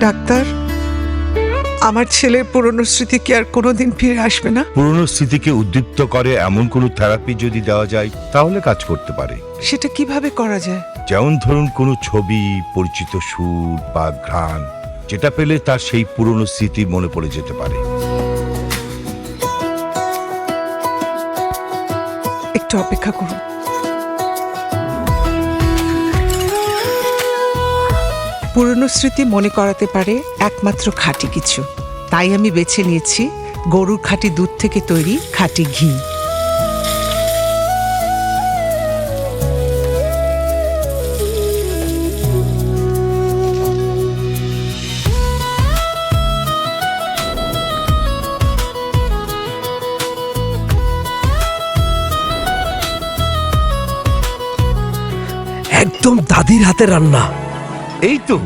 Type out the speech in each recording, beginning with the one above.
Doctor, আমার ছেলের পুরনো স্মৃতি কি আর কোনোদিন ফিরে আসবে না? পুরনো স্মৃতিকে উদ্দীপ্ত করে এমন কোনো থেরাপি যদি দেওয়া যায় তাহলে কাজ করতে পারে। সেটা কিভাবে করা যায়? যেমন ধরুন কোনো ছবি, পরিচিত সুর বা ঘ্রাণ, যেটা পেলে তার সেই পুরনো স্মৃতি মনে পড়ে যেতে পারে। একটু অপেক্ষা করুন। পুরনো স্মৃতি মনে করাতে পারে একমাত্র খাঁটি কিছু, তাই আমি বেছে নিয়েছি গরুর খাঁটি দুধ থেকে তৈরি খাঁটি ঘি। একদম দাদির হাতের রান্না। এই তো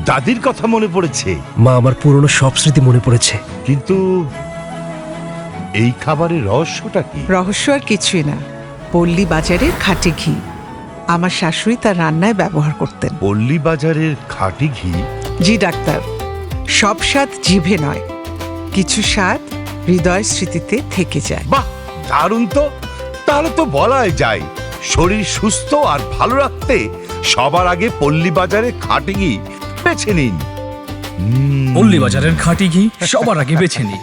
দাদির কথা মনে পড়েছে। মা, আমার পুরনো সব স্মৃতি মনে পড়েছে। কিন্তু এই খাবারের রহস্যটা কি? রহস্য আর কিছুই না, পল্লী বাজারের খাঁটি ঘি। আমার শাশুড়ি তার রান্নায় ব্যবহার করতেন। পল্লী বাজারের খাঁটি ঘি? জি ডাক্তার, সব স্বাদ জিভে নয়, কিছু স্বাদ হৃদয় স্মৃতিতে থেকে যায়। বাহ, দারুণ তো। তাহলে তো বলাই যায় শরীর সুস্থ আর ভালো রাখতে সবার আগে পল্লী বাজারের খাঁটি ঘি বেছে নিন। পল্লী বাজারের খাঁটি ঘি সবার আগে বেছে নিই।